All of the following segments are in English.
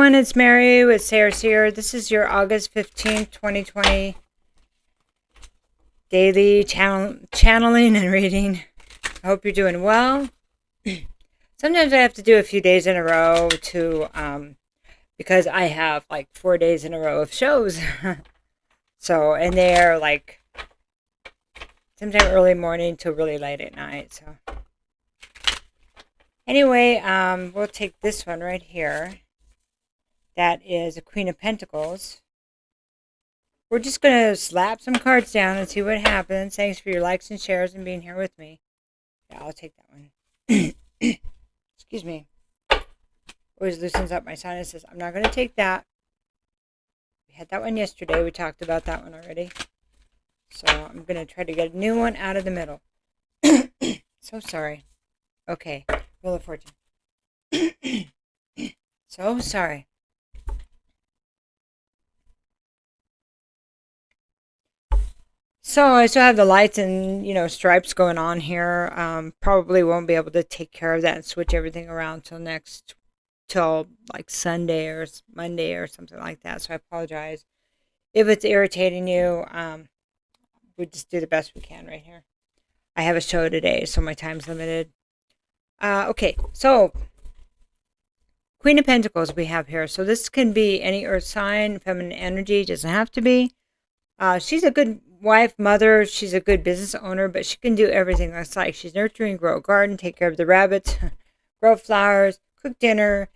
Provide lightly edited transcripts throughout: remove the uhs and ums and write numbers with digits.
everyone, it's Mary with Sarah Seer. This is your August 15th, 2020 daily channeling and reading. I hope you're doing well. Sometimes I have to do a few days in a row because I have like 4 days in a row of shows. So, and they're like sometime early morning till really late at night. So anyway, we'll take this one right here. That is a Queen of Pentacles. We're just going to slap some cards down and see what happens. Thanks for your likes and shares and being here with me. Yeah, I'll take that one. Excuse me. Always loosens up my sinuses. I'm not going to take that. We had that one yesterday. We talked about that one already. So I'm going to try to get a new one out of the middle. So sorry. Okay. Wheel of Fortune. So sorry. So I still have the lights and, stripes going on here. Probably won't be able to take care of that and switch everything around till like Sunday or Monday or something like that. So I apologize if it's irritating you. We just do the best we can right here. I have a show today, so my time's limited. Okay, so Queen of Pentacles we have here. So this can be any earth sign, feminine energy. Doesn't have to be. She's a good wife, mother. She's a good business owner, but she can do everything. That's like she's nurturing, grow a garden, take care of the rabbits, grow flowers, cook dinner,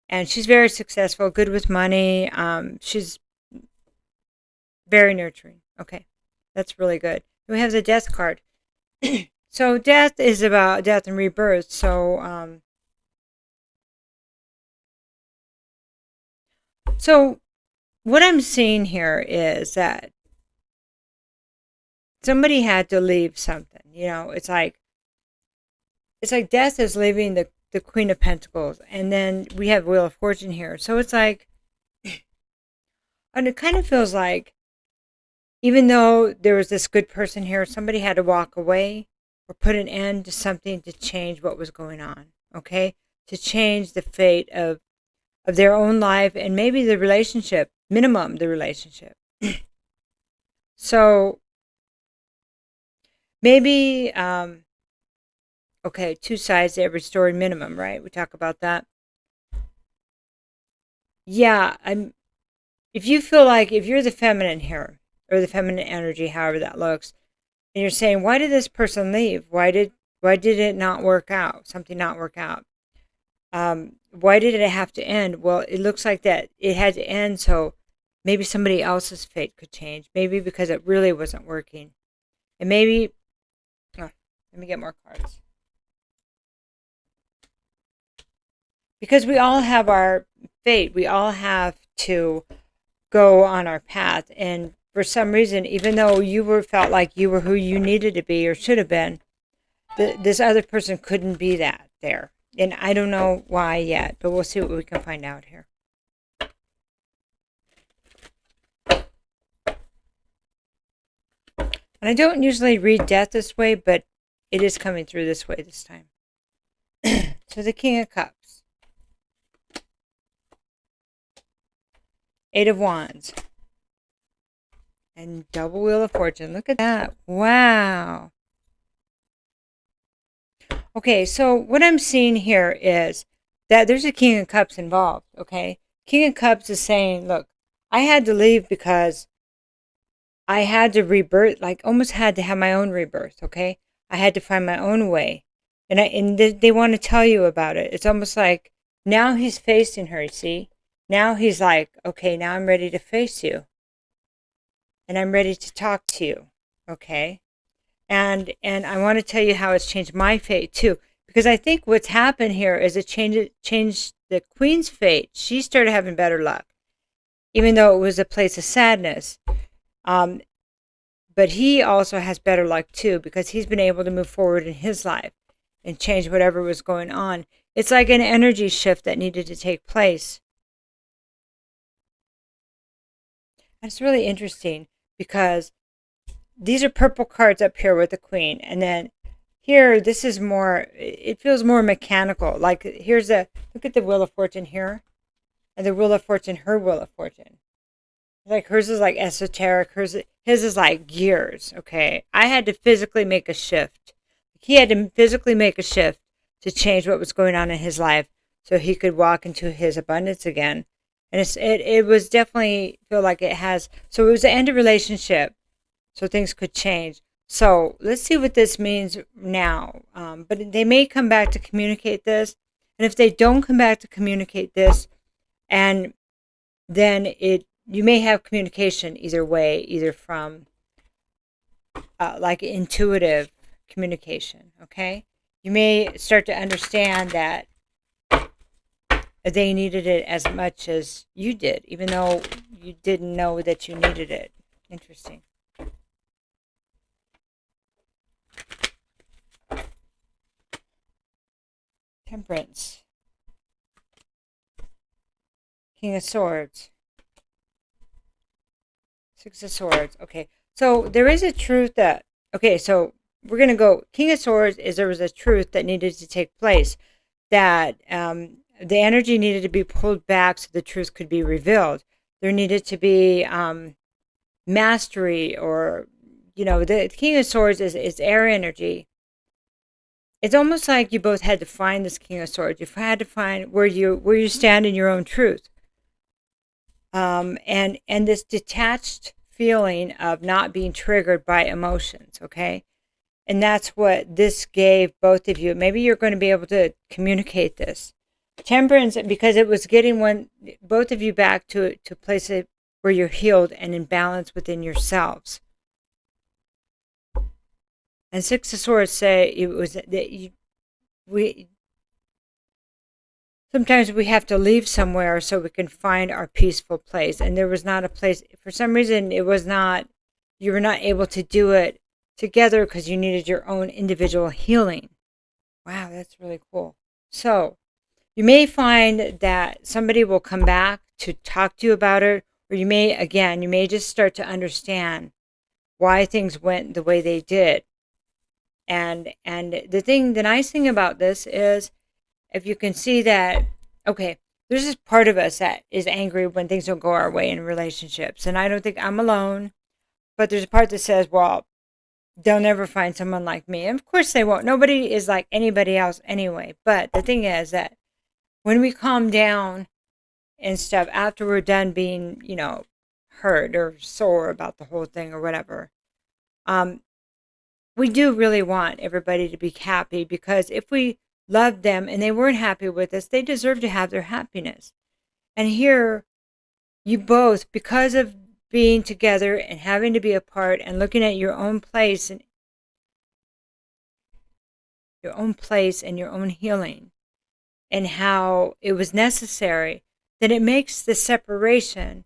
and she's very successful, good with money. She's very nurturing. Okay, that's really good. We have the Death card. So death is about death and rebirth. So what I'm seeing here is that somebody had to leave something. It's like death is leaving the Queen of Pentacles, and then we have Wheel of Fortune here. So it's like, and it kind of feels like, even though there was this good person here, somebody had to walk away or put an end to something to change what was going on. Okay, to change the fate of their own life and maybe the relationship, minimum the relationship. So maybe, okay, two sides to every story minimum, right? We talk about that. Yeah, if you feel like, if you're the feminine here, or the feminine energy, however that looks, and you're saying, why did this person leave? Why did it not work out? Something not work out? Why did it have to end? Well, it looks like that it had to end so maybe somebody else's fate could change. Maybe because it really wasn't working. And maybe, let me get more cards. Because we all have our fate. We all have to go on our path. And for some reason, even though you felt like you were who you needed to be or should have been, this other person couldn't be that there. And I don't know why yet, but we'll see what we can find out here. And I don't usually read death this way, but it is coming through this way this time. So the King of Cups. Eight of Wands. And double Wheel of Fortune. Look at that. Wow. Okay, so what I'm seeing here is that there's a King of Cups involved, okay? King of Cups is saying, look, I had to leave because I had to rebirth, like almost had to have my own rebirth, okay? I had to find my own way. And they want to tell you about it. It's almost like now he's facing her, you see? Now he's like, okay, now I'm ready to face you. And I'm ready to talk to you, okay? And I want to tell you how it's changed my fate too. Because I think what's happened here is it changed the Queen's fate. She started having better luck. Even though it was a place of sadness. But he also has better luck too, because he's been able to move forward in his life and change whatever was going on. It's like an energy shift that needed to take place. And it's really interesting because these are purple cards up here with the Queen. And then here, this is more, it feels more mechanical. Like here's look at the Wheel of Fortune here. And the Wheel of Fortune, her Wheel of Fortune. Like hers is like esoteric, his is like gears, okay? I had to physically make a shift. He had to physically make a shift to change what was going on in his life so he could walk into his abundance again. And it was definitely feel like it has, so it was the end of relationship, so things could change. So let's see what this means now. But they may come back to communicate this. And if they don't come back to communicate this, and then you may have communication either way, either from like intuitive communication, okay? You may start to understand that they needed it as much as you did, even though you didn't know that you needed it. Interesting. Temperance. King of Swords. Six of Swords. Okay. So there is a truth that, okay, so we're going to go, King of Swords is there was a truth that needed to take place, that the energy needed to be pulled back so the truth could be revealed. There needed to be mastery, or, the King of Swords is air energy. It's almost like you both had to find this King of Swords. You had to find where you stand in your own truth. And this detached feeling of not being triggered by emotions, okay? And that's what this gave both of you. Maybe you're going to be able to communicate this. Temperance, because it was getting both of you back to a place where you're healed and in balance within yourselves. And Six of Swords say it was that sometimes we have to leave somewhere so we can find our peaceful place. And there was not a place, for some reason, you were not able to do it together because you needed your own individual healing. Wow, that's really cool. So you may find that somebody will come back to talk to you about it, or you may just start to understand why things went the way they did. And the nice thing about this is, if you can see that, okay, there's this part of us that is angry when things don't go our way in relationships. And I don't think I'm alone, but there's a part that says, well, they'll never find someone like me. And of course they won't. Nobody is like anybody else anyway. But the thing is that when we calm down and stuff, after we're done being, hurt or sore about the whole thing or whatever, we do really want everybody to be happy, because if we loved them and they weren't happy with us, they deserve to have their happiness. And here, you both, because of being together and having to be apart and looking at your own place and your own healing and how it was necessary, then it makes the separation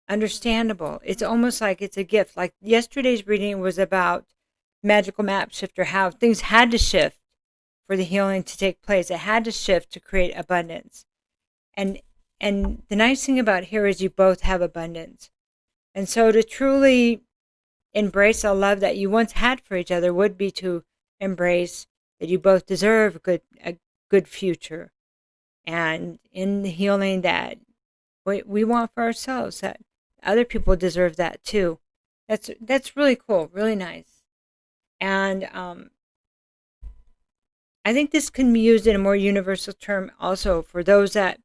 understandable. It's almost like it's a gift. Like yesterday's reading was about magical map shifter, how things had to shift for the healing to take place. It had to shift to create abundance. And the nice thing about here is you both have abundance. And so to truly embrace the love that you once had for each other would be to embrace that you both deserve a good future. And in the healing that we want for ourselves, that other people deserve that too. That's really cool, really nice. And I think this can be used in a more universal term also for those that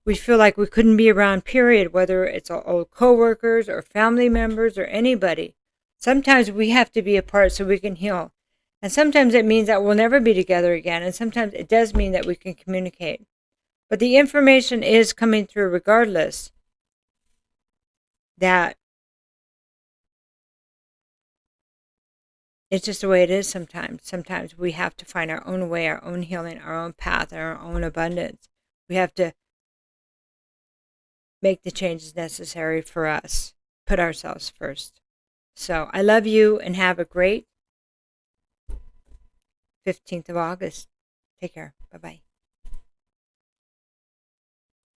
we feel like we couldn't be around, period, whether it's old coworkers or family members or anybody. Sometimes we have to be apart so we can heal. And sometimes it means that we'll never be together again. And sometimes it does mean that we can communicate. But the information is coming through regardless, that it's just the way it is sometimes. Sometimes we have to find our own way, our own healing, our own path, our own abundance. We have to make the changes necessary for us, put ourselves first. So I love you and have a great 15th of August. Take care. Bye-bye.